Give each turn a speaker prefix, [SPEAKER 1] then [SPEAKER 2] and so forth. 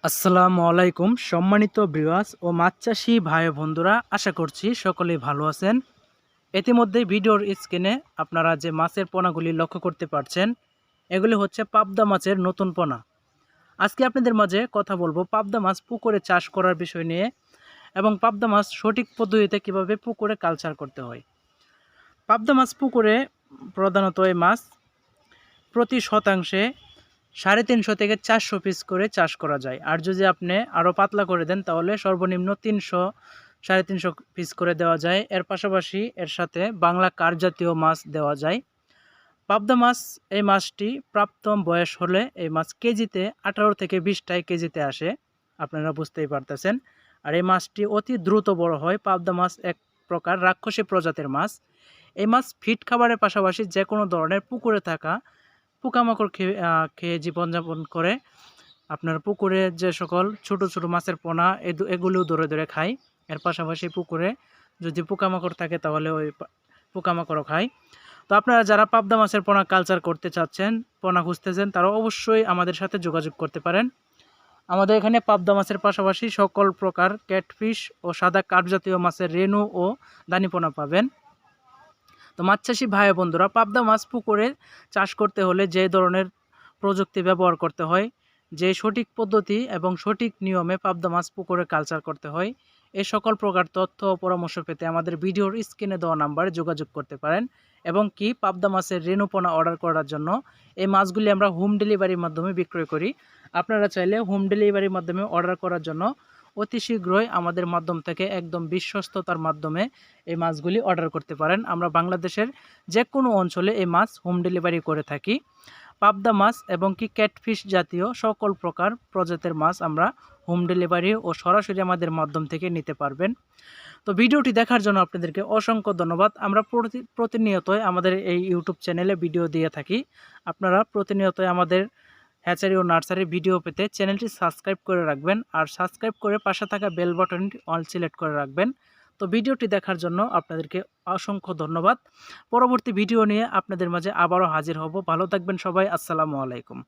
[SPEAKER 1] আসসালামু আলাইকুম সম্মানিত ভিউয়ার্স ও মাছ চাষি ভাই বন্ধুরা, আশা করছি সকলেই ভালো আছেন। ইতিমধ্যে ভিডিওর স্ক্রিনে আপনারা যে মাছের পোনাগুলি লক্ষ্য করতে পারছেন, এগুলি হচ্ছে পাবদা মাছের নতুন পোনা। আজকে আপনাদের মাঝে কথা বলবো পাবদা মাছ পুকুরে চাষ করার বিষয় নিয়ে এবং পাবদা মাছ সঠিক পদ্ধতিতে কিভাবে পুকুরে কালচার করতে হয়। পাবদা মাছ পুকুরে প্রধানত এই মাছ প্রতি শতাংশে 350 থেকে 400 পিস করে চাষ করা যায়। আর যদি আপনি আরও পাতলা করে দেন তাহলে সর্বনিম্ন 300 350 পিস করে দেওয়া যায়। এর পাশাপাশি এর সাথে বাংলা কার জাতীয় মাছ দেওয়া যায়। পাবদা মাছ, এই মাছটি প্রাপ্ত বয়স হলে এই মাছ কেজিতে 18 থেকে 20 কেজিতে আসে, আপনারা বুঝতেই পারতেছেন। আর এই মাছটি অতি দ্রুত বড় হয়। পাবদা মাছ এক প্রকার রাক্ষসী প্রজাতির মাছ। এই মাছ ফিড খাবারের পাশাপাশি যে কোনো ধরনের পুকুরে থাকা পোকামাকড় খেয়ে জীবনযাপন করে। আপনার পুকুরে যে সকল ছোট ছোট মাছের পোনা এগুলোও ধরে ধরে খায়। এর পাশাপাশি পুকুরে যদি পোকামাকড় থাকে তাহলে ওই পোকামাকড়ও খায়। তো আপনারা যারা পাবদা মাছের পোনা কালচার করতে চাচ্ছেন, পোনা খুঁজতেছেন, তারা অবশ্যই আমাদের সাথে যোগাযোগ করতে পারেন। আমাদের এখানে পাবদা মাছের পাশাপাশি সকল প্রকার ক্যাটফিশ ও সাদা কার্প জাতীয় মাছের রেনু ও দানিপোনা পাবেন। তো মাছ চাষি ভাই বন্ধুরা, পাবদা মাছ পুকুরে চাষ করতে হলে যে ধরনের প্রযুক্তি ব্যবহার করতে হয়, যে সঠিক পদ্ধতি এবং সঠিক নিয়মে পাবদা মাছ পুকুরে কালচার করতে হয়, এই সকল প্রকার তথ্য ও পরামর্শ পেতে আমাদের ভিডিওর স্ক্রিনে দেওয়া নাম্বারে যোগাযোগ করতে পারেন। এবং কি পাবদা মাছের রেণুপোনা অর্ডার করার জন্য এই মাছগুলি আমরা হোম ডেলিভারির মাধ্যমে বিক্রয় করি। আপনারা চাইলে হোম ডেলিভারির মাধ্যমে অর্ডার করার জন্য অতি শীঘ্রই আমাদের মাধ্যম থেকে একদম বিশ্বস্ততার মাধ্যমে এই মাছগুলি অর্ডার করতে পারেন। আমরা বাংলাদেশের যে কোনো অঞ্চলে এই মাছ হোম ডেলিভারি করে থাকি। পাবদা মাছ এবং কি ক্যাটফিশ জাতীয় সকল প্রকার প্রজাতির মাছ আমরা হোম ডেলিভারি ও সরাসরি আমাদের মাধ্যম থেকে নিতে পারবেন। তো ভিডিওটি দেখার জন্য আপনাদেরকে অসংখ্য ধন্যবাদ। আমরা প্রতিনিয়তই আমাদের এই ইউটিউব চ্যানেলে ভিডিও দিয়ে থাকি। আপনারা প্রতিনিয়তই আমাদের হ্যাচারি ও নার্সারি ভিডিও পেতে চ্যানেলটি সাবস্ক্রাইব করে রাখবেন, আর সাবস্ক্রাইব করে পাশে থাকা বেল বাটনটি অল সিলেক্ট করে রাখবেন। তো ভিডিওটি দেখার জন্য আপনাদেরকে অসংখ্য ধন্যবাদ। পরবর্তী ভিডিও নিয়ে আপনাদের মাঝে আবারও হাজির হব। ভালো থাকবেন সবাই। আসসালামু আলাইকুম।